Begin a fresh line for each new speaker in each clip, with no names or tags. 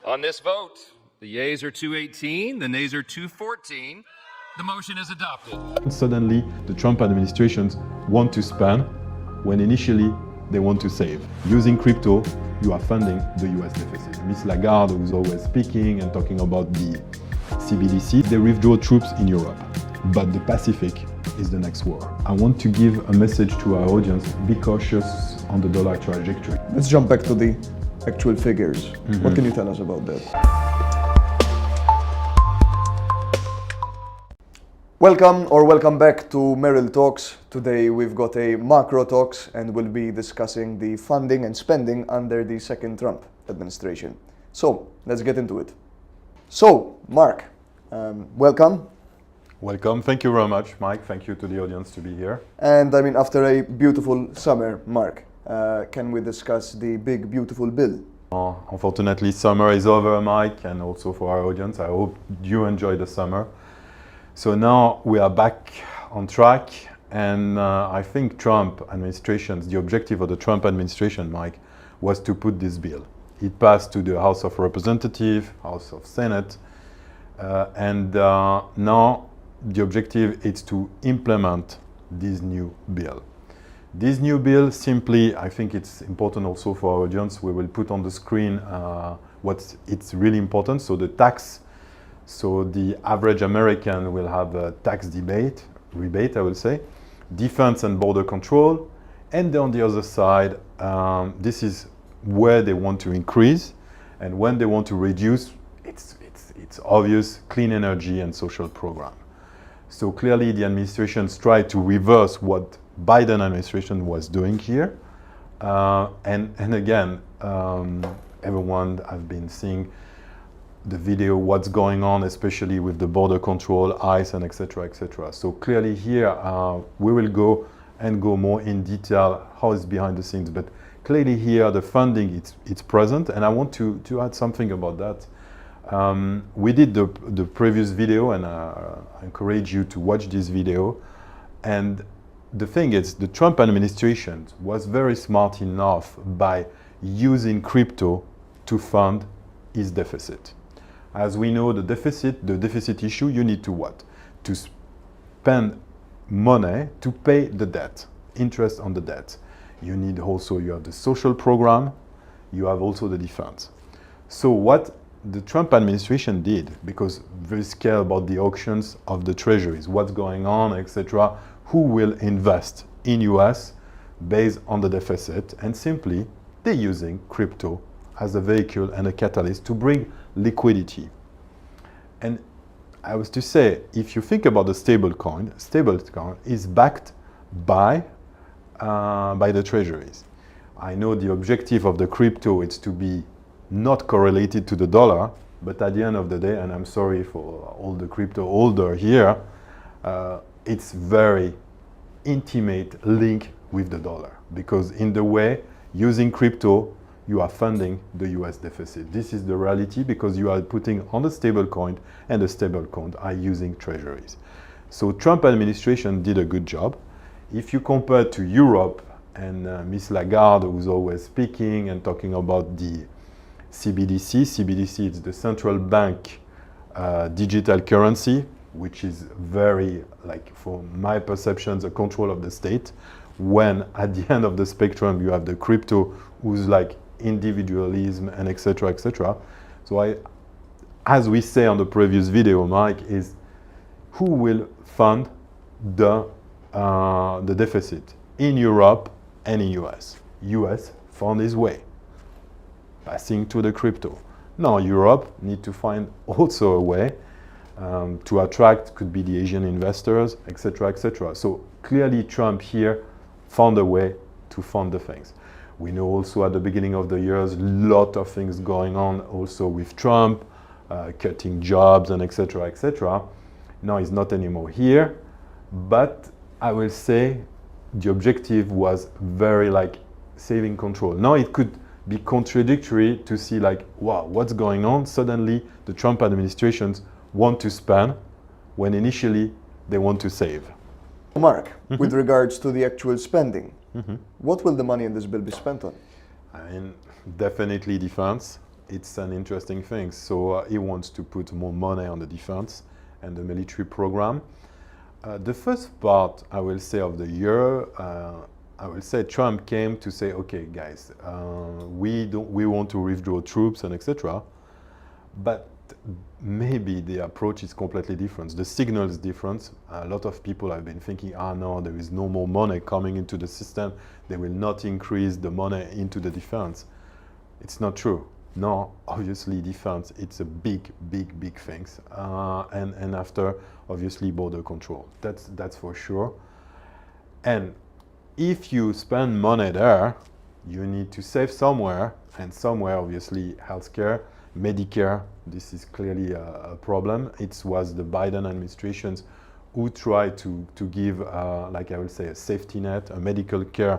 On this vote, the yeas are 218, the nays are 214. The motion is adopted.
Suddenly, the Trump administrations want to spend when initially they want to save. Using crypto, you are funding the US deficit. Ms. Lagarde, who's always speaking and talking about the CBDC, they withdraw troops in Europe. But the Pacific is the next war. I want to give a message to our audience: be cautious on the dollar trajectory.
Let's jump back to the actual figures. What can you tell us about that? Welcome back to Merill Talks. Today we've got a macro talks and we'll be discussing the funding and spending under the second Trump administration. So let's get into it. So Marc, welcome.
Welcome. Thank you very much, Mike. Thank you to the audience to be here.
And I mean, after a beautiful summer, Marc, can we discuss the big, beautiful bill?
Unfortunately, summer is over, Mike, and also for our audience. I hope you enjoy the summer. So now we are back on track, and I think the objective of the Trump administration, Mike, was to put this bill. It passed to the House of Representatives, House of Senate, and now the objective is to implement this new bill. This new bill simply, I think it's important also for our audience, we will put on the screen it's really important. So the tax, so the average American will have a tax rebate, I will say, defense and border control, and then on the other side, this is where they want to increase, and when they want to reduce, it's obvious, clean energy and social program. So clearly the administrations tried to reverse what Biden administration was doing here. And again, everyone has been seeing the video, what's going on, especially with the border control, ICE, and etc., etc. So clearly here, we will go more in detail how it's behind the scenes. But clearly here, the funding, it's present. And I want to add something about that. We did the previous video, and I encourage you to watch this video. And the thing is, the Trump administration was very smart enough by using crypto to fund its deficit. As we know, the deficit issue, you need to what? To spend money to pay the debt, interest on the debt. You have the social program, you have also the defense. So what the Trump administration did, because very scared about the auctions of the treasuries, what's going on, etc., who will invest in US based on the deficit, and simply they're using crypto as a vehicle and a catalyst to bring liquidity. And I was to say, if you think about the stablecoin is backed by the treasuries. I know the objective of the crypto is to be not correlated to the dollar, but at the end of the day, and I'm sorry for all the crypto holder here, it's very intimate link with the dollar, because in the way, using crypto, you are funding the US deficit. This is the reality, because you are putting on a stable coin, and the stable coin are using treasuries. So Trump administration did a good job. If you compare to Europe and Ms. Lagarde, who's always speaking and talking about the CBDC is the central bank digital currency, which is very, like, for my perceptions, a control of the state, when at the end of the spectrum you have the crypto, who's like individualism and etc., etc. So as we say on the previous video, Mike, is who will fund the deficit in Europe and in US? US found its way, passing to the crypto. Now Europe need to find also a way to attract, could be the Asian investors, etc., etc. So clearly Trump here found a way to fund the things. We know also at the beginning of the years, a lot of things going on also with Trump, cutting jobs and etc., etc. Now he's not anymore here, but I will say the objective was very like saving control. Now it could be contradictory to see like, wow, what's going on? Suddenly the Trump administrations want to spend when initially they want to save.
Marc, with regards to the actual spending, what will the money in this bill be spent on?
I mean, definitely defense. it's an interesting thing. So he wants to put more money on the defense and the military program. The first part, I will say, of the year, I will say Trump came to say, okay, guys, we want to withdraw troops and etc. But maybe the approach is completely different. The signal is different. A lot of people have been thinking, no, there is no more money coming into the system. They will not increase the money into the defense. It's not true. No, obviously defense, it's a big thing. And after, obviously, border control. That's for sure. And if you spend money there, you need to save somewhere, and somewhere, obviously, healthcare, Medicare, this is clearly a problem. It was the Biden administrations who tried to give, like I will say, a safety net, a medical care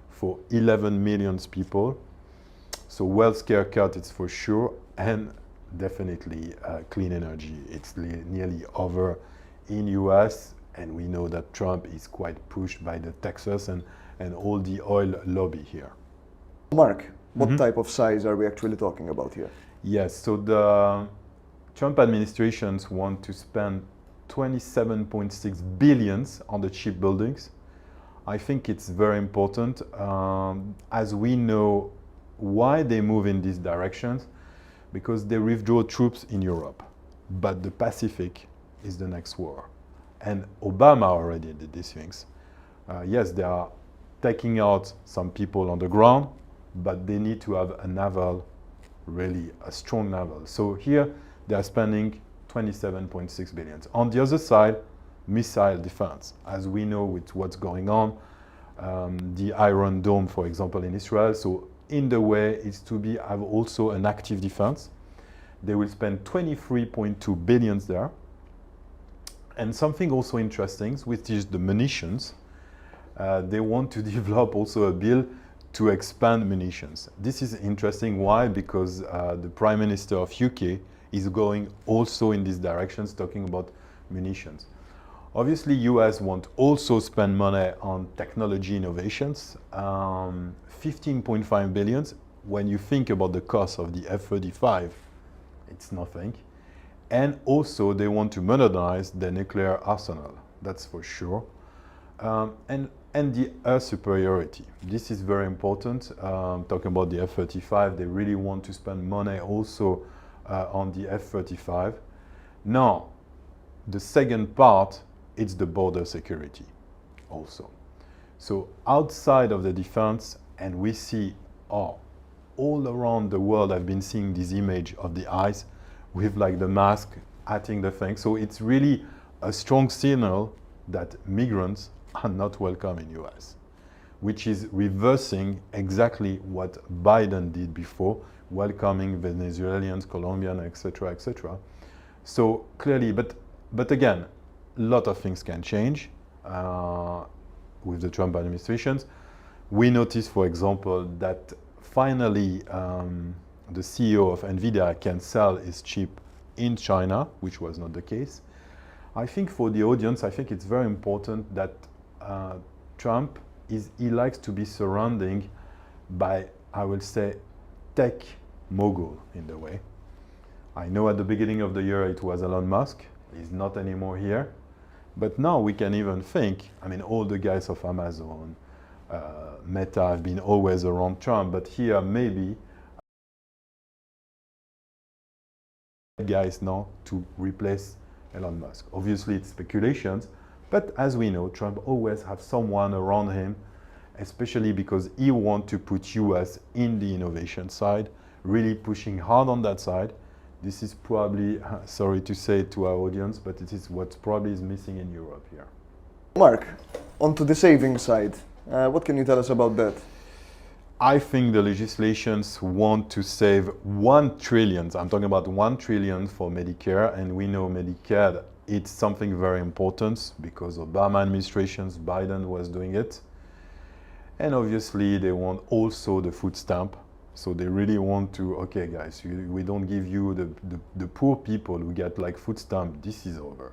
for 11 million people. So wealth care cut, it's for sure, and definitely clean energy. It's nearly over in US, and we know that Trump is quite pushed by the Texas and all the oil lobby here.
Mark, what type of size are we actually talking about here?
Yes, so the Trump administrations want to spend 27.6 billions on the cheap buildings. I think it's very important. As we know why they move in these directions, because they withdraw troops in Europe, but the Pacific is the next war. And Obama already did these things. Yes, they are taking out some people on the ground, but they need to have a naval, really a strong naval. So here they are spending 27.6 billion. On the other side, missile defense. As we know with what's going on, the Iron Dome, for example, in Israel. So in the way is to have also an active defense. They will spend 23.2 billion there. And something also interesting, which is the munitions. They want to develop also a bill to expand munitions. This is interesting. Why? Because the Prime Minister of UK is going also in these directions, talking about munitions. Obviously, US want also spend money on technology innovations, 15.5 billion. When you think about the cost of the F-35, it's nothing. And also, they want to modernize the nuclear arsenal. That's for sure. And the air superiority. This is very important. Talking about the F-35, they really want to spend money also on the F-35. Now, the second part, it's the border security also. So outside of the defense, and we see all around the world, I've been seeing this image of the eyes with like the mask, hatting the thing. So it's really a strong signal that migrants are not welcome in US, which is reversing exactly what Biden did before, welcoming Venezuelans, Colombians, etc., etc. So clearly, but again, a lot of things can change with the Trump administrations. We noticed, for example, that finally the CEO of NVIDIA can sell his chip in China, which was not the case. I think for the audience, I think it's very important that Trump he likes to be surrounding by, I will say, tech mogul in the way. I know at the beginning of the year it was Elon Musk. He's not anymore here. But now we can even think, I mean, all the guys of Amazon, Meta have been always around Trump, but here maybe guys now to replace Elon Musk. Obviously it's speculations, but as we know, Trump always have someone around him, especially because he wants to put US in the innovation side, really pushing hard on that side. This is probably, sorry to say to our audience, but it is what probably is missing in Europe here.
Mark, onto the savings side. What can you tell us about that?
I think the legislations want to save 1 trillion. I'm talking about 1 trillion for Medicare, and we know Medicare, it's something very important because Obama administrations, Biden was doing it. And obviously they want also the food stamp. So they really want to, okay guys, we don't give you the poor people who get like food stamp, this is over.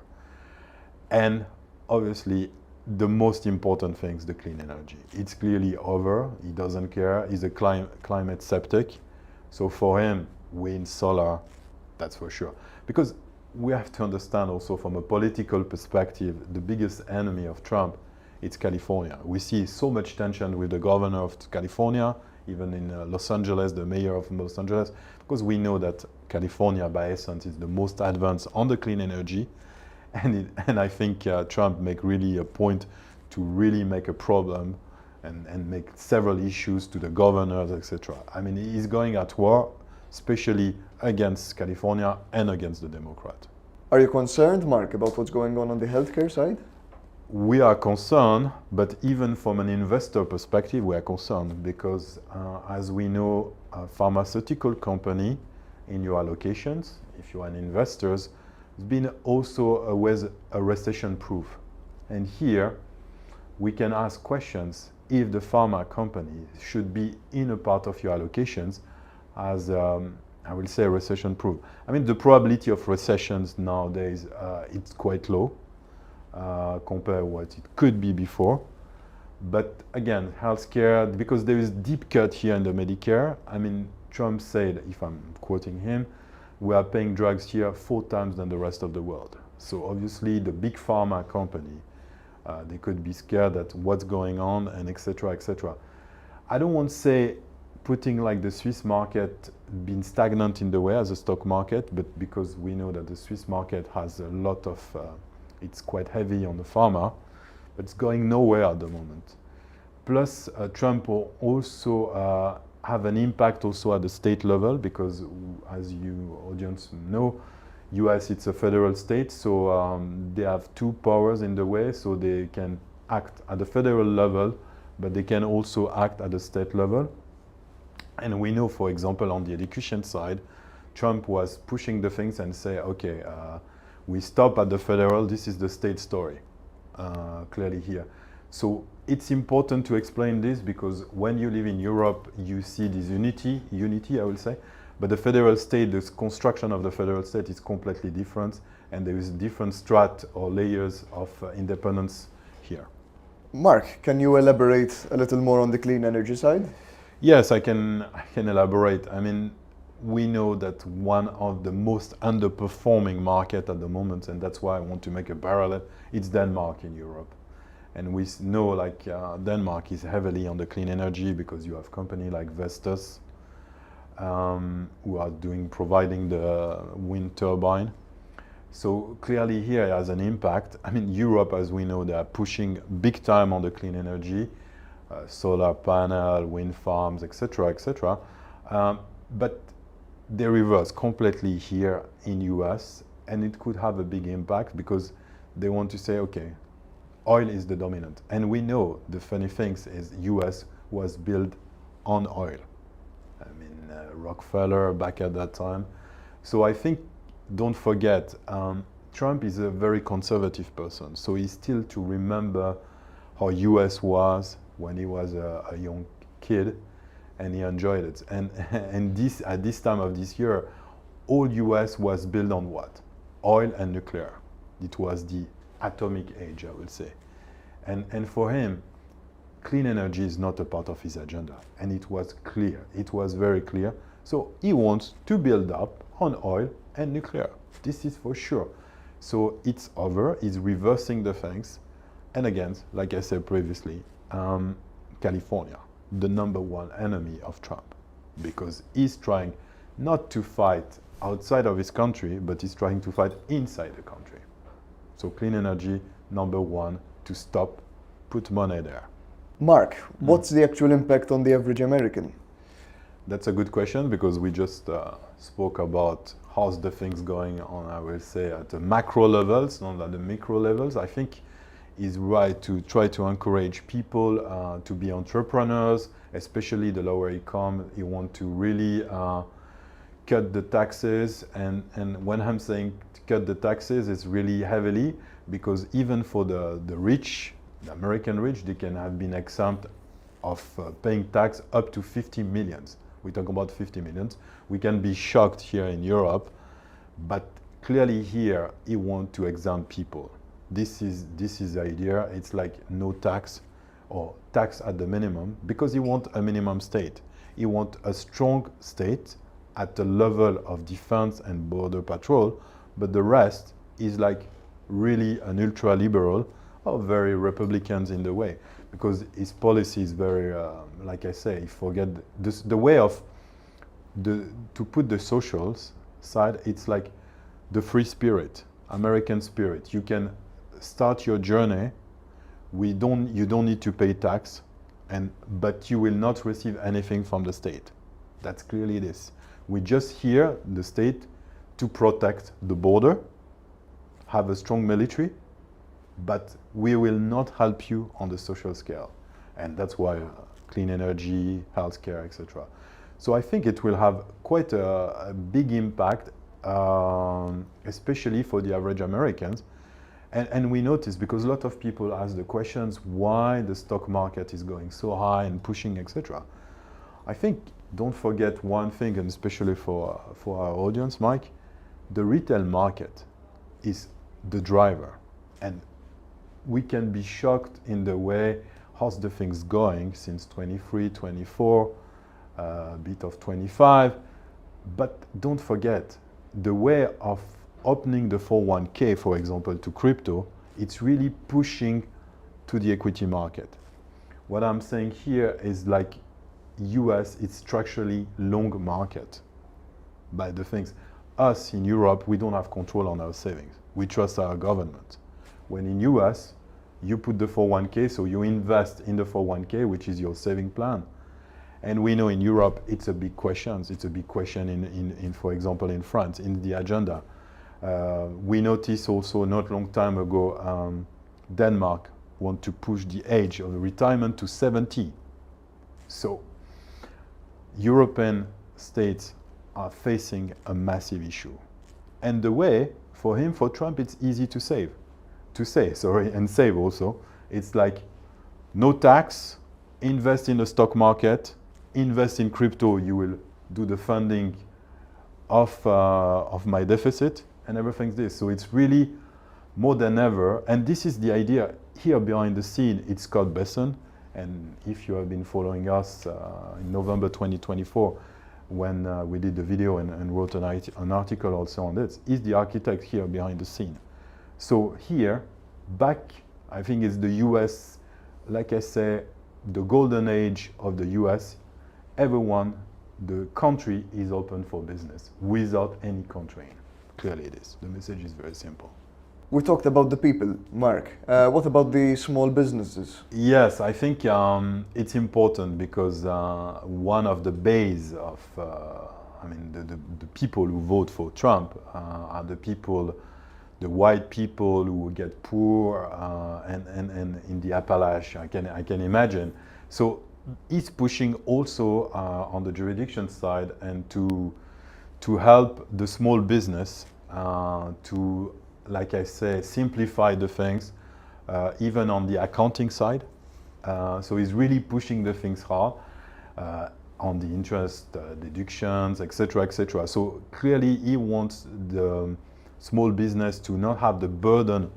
And obviously the most important thing is the clean energy. It's clearly over, he doesn't care, he's a climate skeptic. So for him, wind, solar, that's for sure. Because we have to understand also from a political perspective, the biggest enemy of Trump, it's California. We see so much tension with the governor of California, even in Los Angeles, the mayor of Los Angeles, because we know that California, by essence, is the most advanced on the clean energy. And I think Trump make really a point to really make a problem and make several issues to the governors, etc. I mean, he's going at war, especially against California and against the Democrat.
Are you concerned, Mark, about what's going on the healthcare side?
We are concerned, but even from an investor perspective, we are concerned because, as we know, a pharmaceutical company in your allocations, if you are an investor, has been also always a recession-proof. And here, we can ask questions if the pharma company should be in a part of your allocations as, I will say, recession-proof. I mean, the probability of recessions nowadays, it's quite low. Compare what it could be before. But again, healthcare, because there is deep cut here in the Medicare. I mean, Trump said, if I'm quoting him, we are paying drugs here 4 times than the rest of the world. So obviously the big pharma company, they could be scared at what's going on and etc. etc. I don't want to say putting like the Swiss market being stagnant in the way as a stock market, but because we know that the Swiss market has a lot of it's quite heavy on the pharma, but it's going nowhere at the moment. Plus, Trump will also have an impact also at the state level because, as you audience know, US it's a federal state, so they have 2 powers in the way, so they can act at the federal level, but they can also act at the state level. And we know, for example, on the education side, Trump was pushing the things and say, okay, we stop at the federal, this is the state story, clearly here. So it's important to explain this because when you live in Europe, you see this unity, I will say, but the federal state, the construction of the federal state is completely different and there is different strat or layers of independence here.
Mark, can you elaborate a little more on the clean energy side?
Yes, I can elaborate. I mean, we know that one of the most underperforming market at the moment, and that's why I want to make a parallel, it's Denmark in Europe. And we know like Denmark is heavily on the clean energy because you have company like Vestas who are providing the wind turbine. So clearly here it has an impact. I mean, Europe, as we know, they are pushing big time on the clean energy, solar panel, wind farms, etc., etc. But they reverse completely here in US, and it could have a big impact because they want to say, okay, oil is the dominant. And we know the funny thing is US was built on oil. I mean, Rockefeller back at that time. So I think, don't forget, Trump is a very conservative person. So he's still to remember how US was when he was a young kid. And he enjoyed it. And this, at this time of this year, all US was built on what? Oil and nuclear. It was the atomic age, I would say. And for him, clean energy is not a part of his agenda. And it was clear. It was very clear. So he wants to build up on oil and nuclear. This is for sure. So it's over. He's reversing the things. And again, like I said previously, California, the #1 enemy of Trump, because he's trying not to fight outside of his country, but he's trying to fight inside the country. So clean energy, #1, to stop, put money there.
Mark, what's the actual impact on the average American?
That's a good question because we just spoke about how's the things going on, I will say, at the macro levels, not at the micro levels. I think is right to try to encourage people to be entrepreneurs, especially the lower income. You want to really cut the taxes, and when I'm saying cut the taxes, it's really heavily because even for the rich, the American rich, they can have been exempt of paying tax up to 50 millions. We talk about 50 millions. We can be shocked here in Europe, but clearly here, he wants to exempt people. This is the idea. It's like no tax or tax at the minimum because he wants a minimum state. He wants a strong state at the level of defense and border patrol, but the rest is like really an ultra-liberal or very Republicans in the way, because his policy is very, like I say, forget this, the way of to put the socials side, it's like the free spirit, American spirit. You can start your journey. You don't need to pay tax, but you will not receive anything from the state. That's clearly this. We just here, the state, to protect the border, have a strong military, but we will not help you on the social scale. And that's why clean energy, healthcare, etc. So I think it will have quite a big impact, especially for the average Americans. And we notice, because a lot of people ask the questions why the stock market is going so high and pushing, etc. I think, don't forget one thing, and especially for our audience, Mike, the retail market is the driver. And we can be shocked in the way how's the things going since 23, 24, a bit of 25. But don't forget, the way of opening the 401k, for example, to crypto, it's really pushing to the equity market. What I'm saying here is like US, it's structurally long market by the things. Us in Europe, we don't have control on our savings. We trust our government. When in US, you put the 401k, so you invest in the 401k, which is your saving plan. And we know in Europe, it's a big question. It's a big question in for example, in France, in the agenda. We noticed also not long time ago, Denmark want to push the age of retirement to 70. So European states are facing a massive issue. And the way, for him, for Trump, it's easy to say, and save also. It's like no tax, invest in the stock market, invest in crypto, you will do the funding of my deficit, and everything's this. So it's really more than ever, and this is the idea here behind the scene. It's Scott Besson, and if you have been following us in November 2024, when we did the video and wrote an article also on this, he's the architect here behind the scene. So here, back, I think it's the US, like I say, the golden age of the US, everyone, the country is open for business without any constraint. Clearly it is. The message is very simple.
We talked about the people, Marc. What about the small businesses?
Yes, I think it's important because one of the base of, the people who vote for Trump are the people, the white people who get poor and in the Appalachian, I can imagine. So he's pushing also on the jurisdiction side and to help the small business to, like I say, simplify the things, even on the accounting side. So he's really pushing the things hard on the interest deductions, etc., etc. So clearly he wants the small business to not have the burden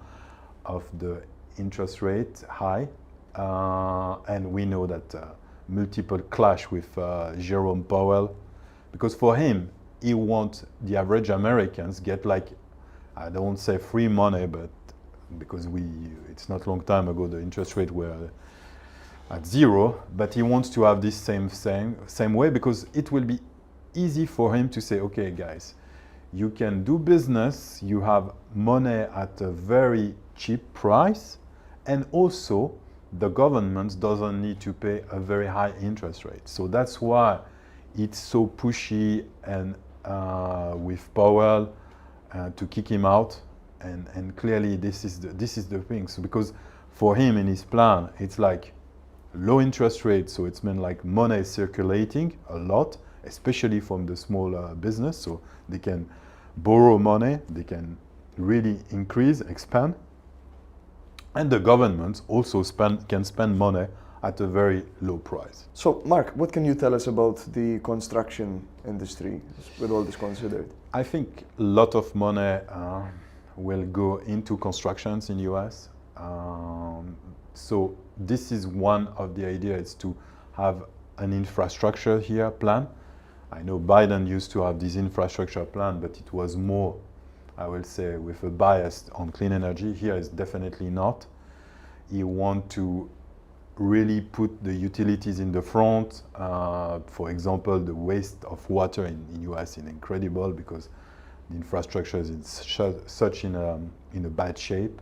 of the interest rate high. And we know that multiple clash with Jerome Powell, because for him, he wants the average Americans get like, I don't say free money, but because it's not long time ago, the interest rate were at zero, but he wants to have this same way, because it will be easy for him to say, okay, guys, you can do business, you have money at a very cheap price, and also the government doesn't need to pay a very high interest rate. So that's why it's so pushy and with Powell to kick him out, and clearly this is the thing. So because for him in his plan, it's like low interest rate, so it's meant like money is circulating a lot, especially from the small business, so they can borrow money, they can really increase, expand, and the government also can spend money at a very low price.
So, Marc, what can you tell us about the construction industry with all this considered?
I think a lot of money will go into constructions in US. So this is one of the ideas, to have an infrastructure here plan. I know Biden used to have this infrastructure plan, but it was more, I will say, with a bias on clean energy. Here is definitely not. He wants to really put the utilities in the front. For example, the waste of water in the US is incredible because the infrastructure is in such in a bad shape.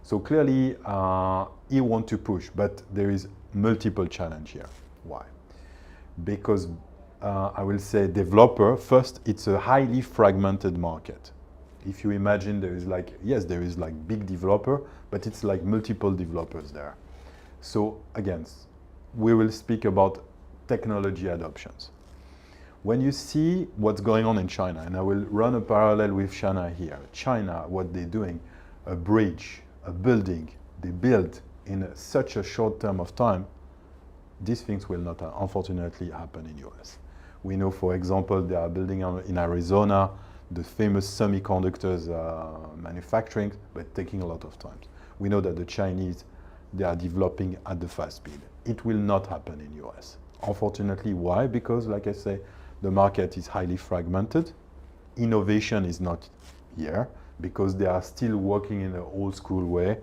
So clearly, he wants to push, but there is multiple challenge here. Why? Because I will say developer, first, it's a highly fragmented market. If you imagine there is like, yes, there is like big developer, but it's like multiple developers there. So again, we will speak about technology adoptions. When you see what's going on in China, and I will run a parallel with China here. China, what they're doing, a bridge, a building, they build in such a short term of time, these things will not unfortunately happen in US. We know, for example, they are building in Arizona, the famous semiconductors manufacturing, but taking a lot of time. We know that the Chinese, they are developing at the fast speed. It will not happen in US. Unfortunately, why? Because, like I say, the market is highly fragmented. Innovation is not here because they are still working in an old school way.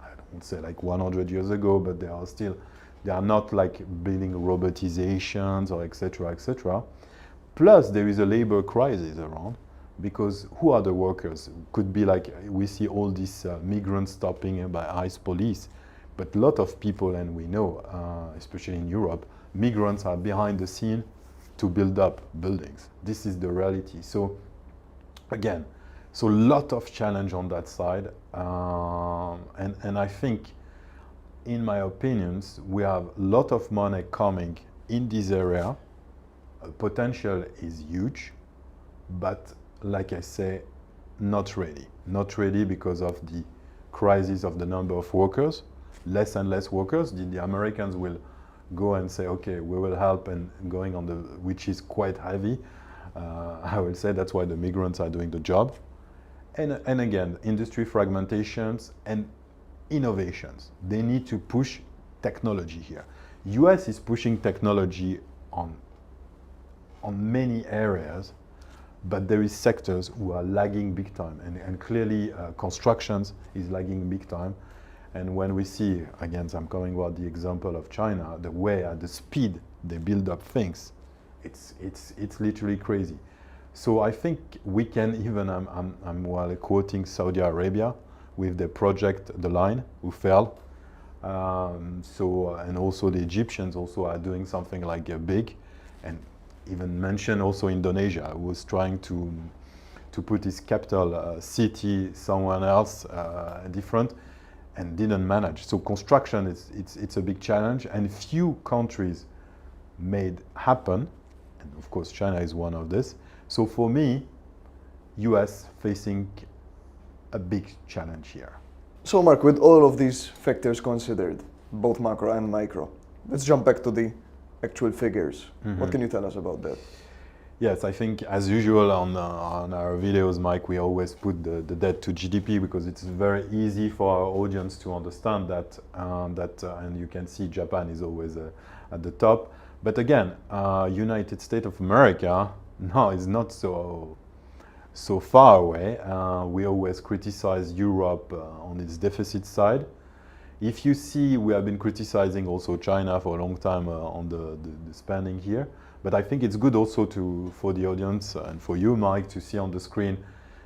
I don't say like 100 years ago, but they are not like building robotizations or etc., etc. Plus, there is a labor crisis around because who are the workers? Could be like we see all these migrants stopping by ICE police, but a lot of people, and we know, especially in Europe, migrants are behind the scene to build up buildings. This is the reality. So again, so a lot of challenge on that side, and I think, in my opinions, we have a lot of money coming in this area. Potential is huge, but like I say, not ready. Not ready because of the crisis of the number of workers. Less and less workers. The Americans will go and say, okay, we will help, and going on which is quite heavy. I will say that's why the migrants are doing the job. And again, industry fragmentations and innovations. They need to push technology here. US is pushing technology on many areas, but there is sectors who are lagging big time, and clearly constructions is lagging big time. And when we see, again, I'm coming about the example of China, the way at the speed they build up things, it's literally crazy. So I think we can even, I'm well quoting Saudi Arabia with the project The Line, who fell. And also the Egyptians also are doing something like big, and even mention also Indonesia, who was trying to put his capital city somewhere else different, and didn't manage. So construction, it's a big challenge, and few countries made happen, and of course China is one of this. So for me, US facing a big challenge here.
So Marc, with all of these factors considered, both macro and micro, let's jump back to the actual figures. What can you tell us about that?
Yes, I think as usual on our videos, Mike, we always put the debt to GDP because it's very easy for our audience to understand that, and you can see Japan is always at the top. But again, United States of America, no, it's not so far away. We always criticize Europe on its deficit side. If you see, we have been criticizing also China for a long time on the spending here. But I think it's good also for the audience and for you, Mike, to see on the screen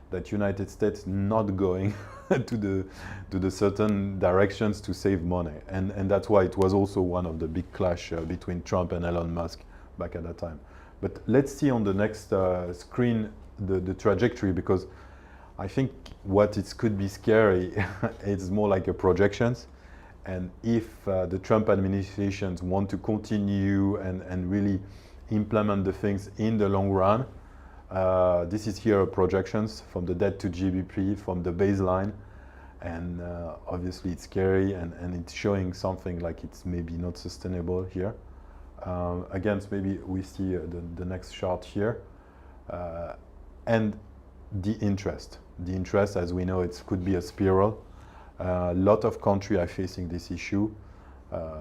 that United States not going to the certain directions to save money. And that's why it was also one of the big clash between Trump and Elon Musk back at that time. But let's see on the next screen the trajectory, because I think what it could be scary, it's more like a projections. And if the Trump administrations want to continue and really implement the things in the long run, this is here projections from the debt to GDP, from the baseline. And obviously it's scary, and it's showing something like it's maybe not sustainable here. Again, maybe we see the next chart here. And the interest. The interest, as we know, it could be a spiral. A lot of countries are facing this issue.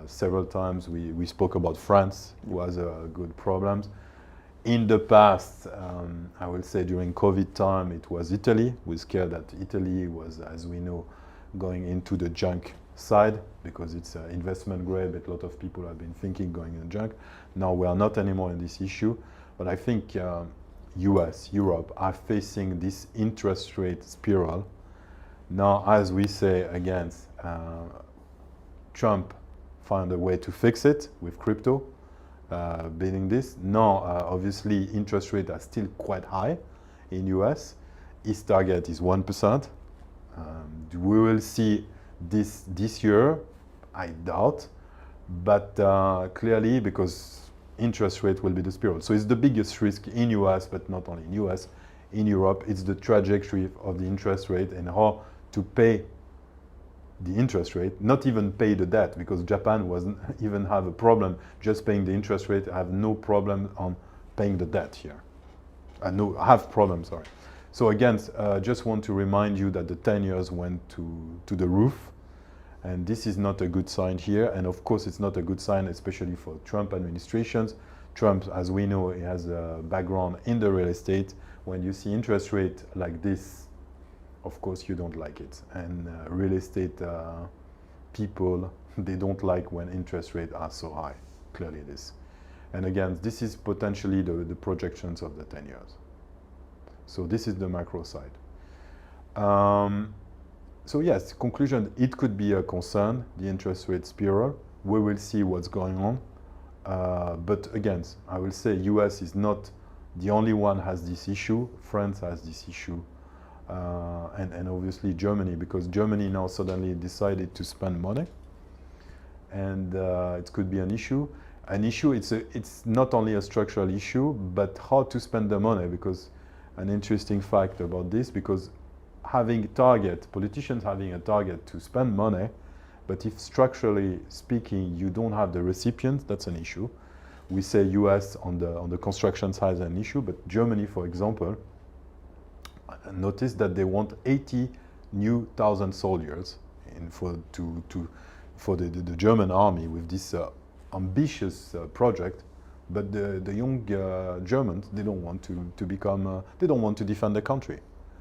Several times we spoke about France, who has good problems. In the past, I will say during COVID time, it was Italy. We're scared that Italy was, as we know, going into the junk side because it's investment grade, but a lot of people have been thinking going in junk. Now we are not anymore in this issue, but I think US, Europe are facing this interest rate spiral. Now, as we say again, Trump found a way to fix it with crypto, beating this. Now, obviously, interest rates are still quite high in US. His target is 1%. We will see this year, I doubt, but clearly because interest rate will be the spiral. So it's the biggest risk in US, but not only in US, in Europe, it's the trajectory of the interest rate and how to pay the interest rate, not even pay the debt, because Japan wasn't even have a problem just paying the interest rate, have no problem on paying the debt here. Have problems, sorry. So again, just want to remind you that the 10 years went to the roof, and this is not a good sign here. And of course, it's not a good sign, especially for Trump administrations. Trump, as we know, he has a background in the real estate. When you see interest rate like this, of course, you don't like it. And real estate people, they don't like when interest rates are so high. Clearly it is. And again, this is potentially the projections of the 10 years. So this is the macro side. So yes, conclusion, it could be a concern, the interest rate spiral. We will see what's going on. But again, I will say US is not the only one has this issue. France has this issue. And obviously Germany, because Germany now suddenly decided to spend money. And it could be an issue. It's not only a structural issue, but how to spend the money, because an interesting fact about this, because having a target, politicians having a target to spend money, but if structurally speaking you don't have the recipients, that's an issue. We say US on the construction side is an issue, but Germany, for example, notice that they want 80,000 soldiers for the German army with this ambitious project. But the young Germans, they don't want to become, they don't want to defend the country.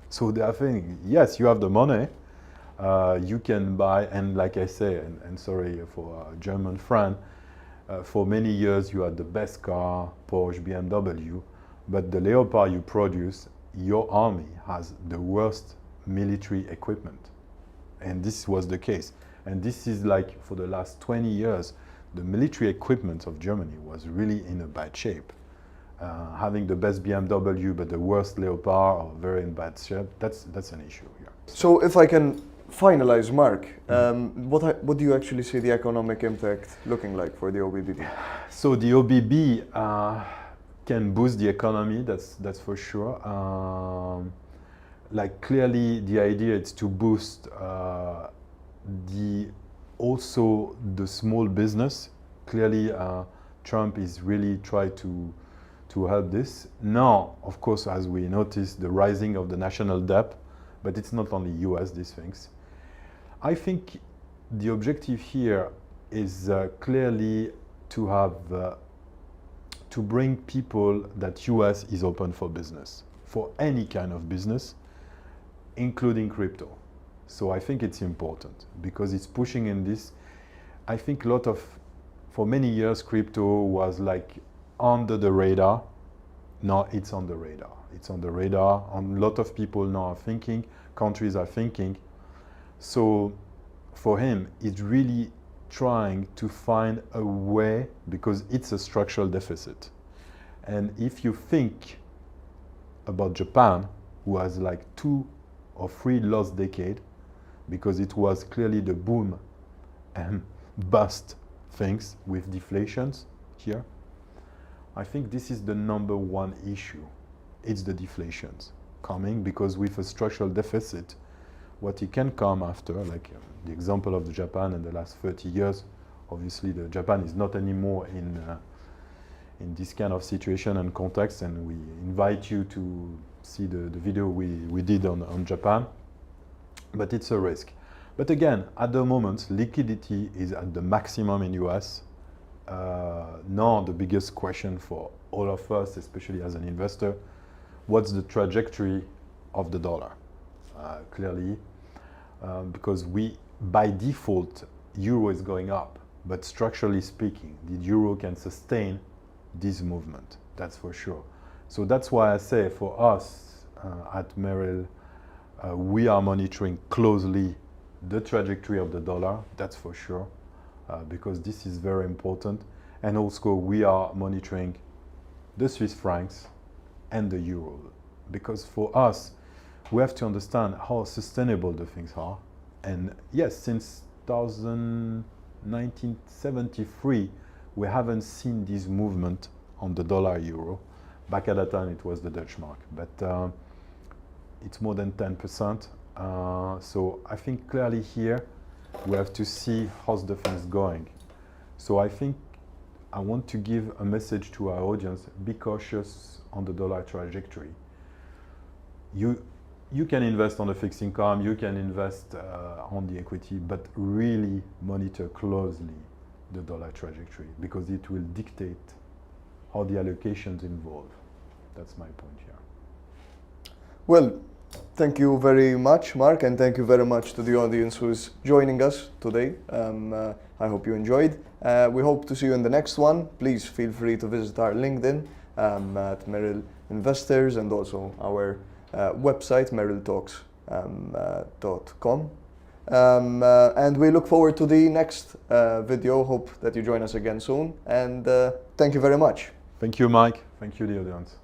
So they are thinking, yes, you have the money, you can buy, and like I say, and sorry for a German friend, for many years you had the best car, Porsche, BMW, but the Leopard you produce, your army has the worst military equipment. And this was the case. And this is like for the last 20 years, the military equipment of Germany was really in a bad shape. Having the best BMW but the worst Leopard or very in bad shape, that's an issue here.
So if I can finalize, Marc, what do you actually see the economic impact looking like for the OBBB?
So the OBB can boost the economy, that's for sure. Like clearly the idea is to boost also the small business. Clearly Trump is really trying to help this. Now, of course, as we notice, the rising of the national debt, but it's not only US, these things. I think the objective here is clearly to have to bring people that US is open for business, for any kind of business, including crypto. So I think it's important because it's pushing in this. I think for many years, crypto was like under the radar. Now it's on the radar. It's on the radar. A lot of people now are thinking, countries are thinking. So for him, it's really trying to find a way, because it's a structural deficit. And if you think about Japan, who has like 2 or 3 lost decades, because it was clearly the boom and bust things with deflations here. I think this is the #1 issue. It's the deflations coming, because with a structural deficit, what it can come after, like the example of the Japan in the last 30 years, obviously the Japan is not anymore in this kind of situation and context, and we invite you to see the video we did on Japan, but it's a risk. But again, at the moment, liquidity is at the maximum in US. now the biggest question for all of us, especially as an investor, what's the trajectory of the dollar? Clearly, because by default, euro is going up, but structurally speaking, the euro can sustain this movement, that's for sure. So that's why I say for us at Merill, we are monitoring closely the trajectory of the dollar, that's for sure, because this is very important. And also we are monitoring the Swiss francs and the euro, because for us, we have to understand how sustainable the things are. And yes, since 1973, we haven't seen this movement on the dollar euro. Back at that time, it was the Dutch mark, but it's more than 10%. So I think clearly here, we have to see how's the things going. So I think I want to give a message to our audience, be cautious on the dollar trajectory. You can invest on the fixed income, you can invest on the equity, but really monitor closely the dollar trajectory because it will dictate how the allocations involve. That's my point here.
Well, thank you very much, Marc, and thank you very much to the audience who's joining us today. I hope you enjoyed. We hope to see you in the next one. Please feel free to visit our LinkedIn at Merill Investors and also our website, merilltalks.com. And we look forward to the next video. Hope that you join us again soon. And thank you very much.
Thank you, Mike. Thank you, the audience.